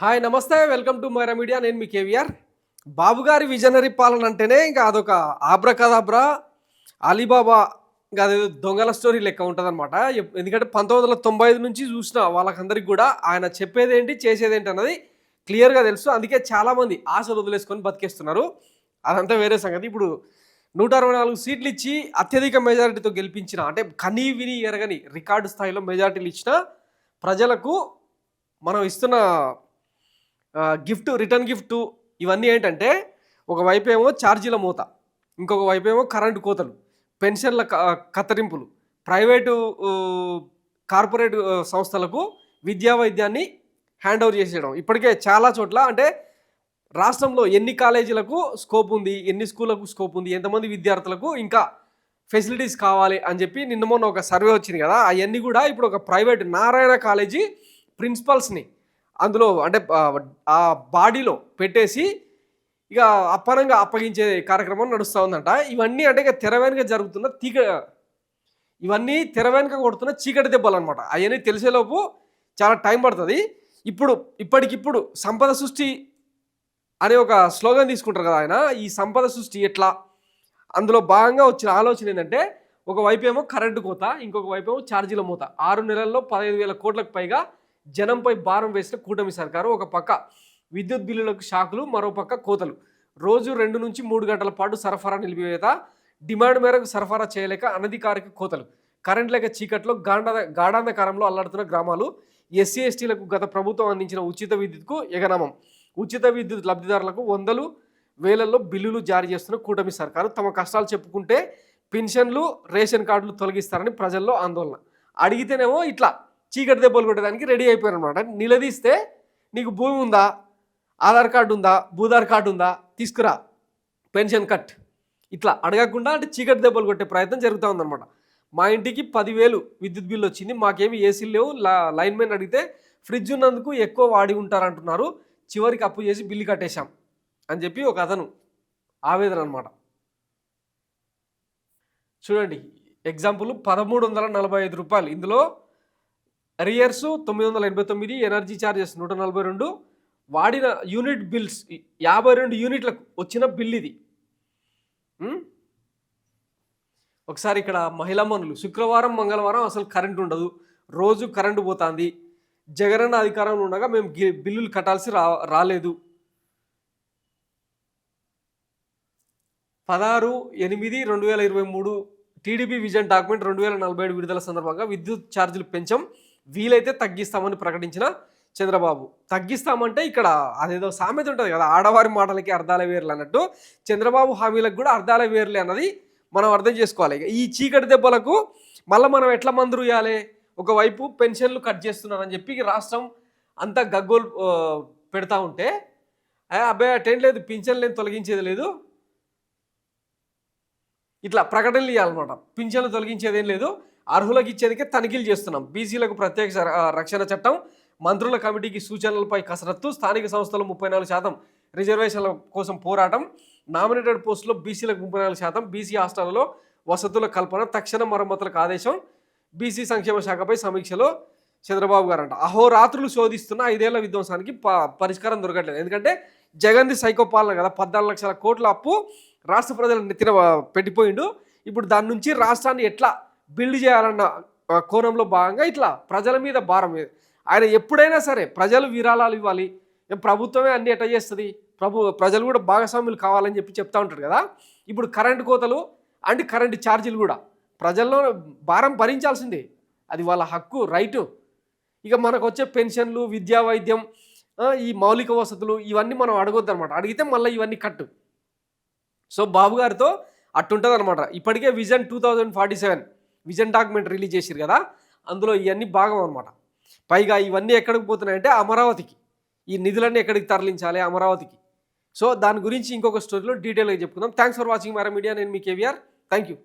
Hi నమస్తే welcome to Myra media. నేను మీ కేవీఆర్. బాబు గారి విజనరీ పాలన అంటేనే ఇంకా అదొక ఆబ్రకదాబ్రా అలీబాబా ఇంకా అది దొంగల స్టోరీ లెక్క ఉంటుందన్నమాట. ఎందుకంటే 1995 నుంచి చూసిన వాళ్ళకందరికి కూడా ఆయన చెప్పేదేంటి చేసేదేంటి అన్నది క్లియర్గా తెలుసు. అందుకే చాలామంది ఆశలు వదిలేసుకొని బతికేస్తున్నారు. అదంతా వేరే సంగతి. ఇప్పుడు 164 సీట్లు ఇచ్చి అత్యధిక మెజారిటీతో గెలిపించిన, అంటే కనీ విని ఎరగని రికార్డు స్థాయిలో మెజారిటీలు ఇచ్చిన ప్రజలకు మనం ఇస్తున్న గిఫ్ట్, రిటర్న్ గిఫ్ట్ ఇవన్నీ ఏంటంటే, ఒకవైపు ఏమో ఛార్జీల మూత, ఇంకొక వైపు ఏమో కరెంటు కోతలు, పెన్షన్ల కత్తరింపులు, ప్రైవేటు కార్పొరేట్ సంస్థలకు విద్యా వైద్యాన్ని హ్యాండ్ ఓవర్ చేసేయడం. ఇప్పటికే చాలా చోట్ల అంటే రాష్ట్రంలో ఎన్ని కాలేజీలకు స్కోప్ ఉంది, ఎన్ని స్కూళ్ళకు స్కోప్ ఉంది, ఎంతమంది విద్యార్థులకు ఇంకా ఫెసిలిటీస్ కావాలి అని చెప్పి నిన్న మొన్న ఒక సర్వే వచ్చింది కదా. అవన్నీ కూడా ఇప్పుడు ఒక ప్రైవేట్ నారాయణ కాలేజీ ప్రిన్సిపల్స్ని అందులో అంటే ఆ బాడీలో పెట్టేసి ఇక అప్పనంగా అప్పగించే కార్యక్రమం నడుస్తూ ఉందంట. ఇవన్నీ అంటే ఇక తెర వెనుక జరుగుతున్న ఇవన్నీ తెర వెనుక కొడుతున్న చీకటి దెబ్బలు అనమాట. అవన్నీ తెలిసేలోపు చాలా టైం పడుతుంది. ఇప్పటికిప్పుడు సంపద సృష్టి అనే ఒక స్లోగన్ తీసుకుంటారు కదా ఆయన. ఈ సంపద సృష్టి ఎట్లా, అందులో భాగంగా వచ్చిన ఆలోచన ఏంటంటే, ఒకవైపు ఏమో కరెంటు కోత, ఇంకొక వైపు ఏమో ఛార్జీల మూత. 6 నెలల్లో 15,000 కోట్లకు పైగా జనంపై భారం వేసిన కూటమి సర్కారు. ఒక పక్క విద్యుత్ బిల్లులకు షాకులు, మరో పక్క కోతలు. రోజు 2 నుంచి 3 గంటల పాటు సరఫరా నిలిపివేత, డిమాండ్ మేరకు సరఫరా చేయలేక అనధికారిక కోతలు, కరెంట్ లేక చీకట్లో గాఢాంధకారంలో అల్లాడుతున్న గ్రామాలు. ఎస్సీ ఎస్టీలకు గత ప్రభుత్వం అందించిన ఉచిత విద్యుత్కు ఎగనామం. ఉచిత విద్యుత్ లబ్ధిదారులకు వందలు వేలల్లో బిల్లులు జారీ చేస్తున్న కూటమి సర్కారు. తమ కష్టాలు చెప్పుకుంటే పెన్షన్లు, రేషన్ కార్డులు తొలగిస్తారని ప్రజల్లో ఆందోళన. అడిగితేనేమో ఇట్లా చీకటి దెబ్బలు కొట్టడానికి రెడీ అయిపోయారు అనమాట. నిలదీస్తే నీకు భూమి ఉందా, ఆధార్ కార్డు ఉందా, భూధార్ కార్డు ఉందా, తీసుకురా పెన్షన్ కట్, ఇట్లా అడగకుండా అంటే చీకటి దెబ్బలు కొట్టే ప్రయత్నం జరుగుతూ ఉందన్నమాట. మా ఇంటికి 10,000 విద్యుత్ బిల్లు వచ్చింది, మాకేమి ఏసీలు లేవు, లైన్మెన్ అడిగితే ఫ్రిడ్జ్ ఉన్నందుకు ఎక్కువ వాడి ఉంటారంటున్నారు, చివరికి అప్పు చేసి బిల్లు కట్టేశాం అని చెప్పి ఒక అతను ఆవేదన అనమాట. చూడండి ఎగ్జాంపుల్, 1,345 రూపాయలు. ఇందులో అరియర్స్ 989, ఎనర్జీ ఛార్జెస్ 142, వాడిన యూనిట్ బిల్స్ 52 యూనిట్లకు వచ్చిన బిల్ ఇది. ఒకసారి ఇక్కడ మహిళా మనులు, శుక్రవారం మంగళవారం అసలు కరెంటు ఉండదు, రోజు కరెంటు పోతుంది, జగనన్న అధికారంలో ఉండగా మేము బిల్లులు కట్టాల్సి రాలేదు. 16/8/2023 టీడీపీ విజన్ డాక్యుమెంట్ 2047 విడుదల సందర్భంగా విద్యుత్ ఛార్జీలు పెంచాం, వీలైతే తగ్గిస్తామని ప్రకటించిన చంద్రబాబు. తగ్గిస్తామంటే ఇక్కడ అదేదో సామెత ఉంటుంది కదా, ఆడవారి మాటలకి అర్థాల వేర్లు అన్నట్టు చంద్రబాబు హామీలకు కూడా అర్థాల వేర్లే అన్నది మనం అర్థం చేసుకోవాలి. ఈ చీకటి దెబ్బలకు మళ్ళీ మనం ఎట్లా మందురు ఇవ్వాలి? ఒకవైపు పెన్షన్లు కట్ చేస్తున్నారని చెప్పి రాష్ట్రం అంతా గగ్గోలు పెడతా ఉంటే, అబ్బాయి అటేం లేదు, పింఛన్లు తొలగించేది లేదు, ఇట్లా ప్రకటనలు ఇవ్వాలన్నమాట. పింఛన్లు తొలగించేది ఏం లేదు, అర్హులకు ఇచ్చేందుకే తనిఖీలు చేస్తున్నాం, బీసీలకు ప్రత్యేక రక్షణ చట్టం, మంత్రుల కమిటీకి సూచనలపై కసరత్తు, స్థానిక సంస్థలు 34% రిజర్వేషన్ల కోసం పోరాటం, నామినేటెడ్ పోస్టులో బీసీలకు 34%, బీసీ హాస్టళ్లలో వసతుల కల్పన, తక్షణ మరమ్మతులకు ఆదేశం, బీసీ సంక్షేమ శాఖపై సమీక్షలో చంద్రబాబు గారు అంట. అహోరాత్రులు శోధిస్తున్న 5 ఏళ్ల విధ్వంసానికి పరిష్కారం దొరకట్లేదు. ఎందుకంటే జగన్ది సైకో పాలన కదా, 14 లక్షల కోట్ల అప్పు రాష్ట్ర ప్రజల నెత్తిన పెట్టిపోయిండు. ఇప్పుడు దాని నుంచి రాష్ట్రాన్ని ఎట్లా బిల్డ్ చేయాలన్న కోణంలో భాగంగా ఇట్లా ప్రజల మీద భారం. ఆయన ఎప్పుడైనా సరే ప్రజలు విరాళాలు ఇవ్వాలి, ప్రభుత్వమే అన్ని ఎట్లా చేస్తుంది, ప్రజలు కూడా భాగస్వాములు కావాలని చెప్తా ఉంటారు కదా. ఇప్పుడు కరెంటు కోతలు అండ్ కరెంటు ఛార్జీలు కూడా ప్రజల్లో భారం భరించాల్సిందే, అది వాళ్ళ హక్కు, రైటు. ఇక మనకు వచ్చే పెన్షన్లు, విద్యా వైద్యం, ఈ మౌలిక వసతులు ఇవన్నీ మనం అడగొద్దు అనమాట. అడిగితే మళ్ళీ ఇవన్నీ కట్టు. సో బాబు గారితో అట్టుంటుంది అనమాట. ఇప్పటికే విజన్ 2047 విజన్ డాక్యుమెంట్ రిలీజ్ చేసిరు కదా, అందులో ఇవన్నీ భాగం అనమాట. పైగా ఇవన్నీ ఎక్కడికి పోతున్నాయంటే అమరావతికి, ఈ నిధులన్నీ ఎక్కడికి తరలించాలి, అమరావతికి. సో దాని గురించి ఇంకొక స్టోరీలో డీటెయిల్గా చెప్పుకుందాం. Thanks for watching Myra media. నేను మీ కేవీఆర్. Thank you.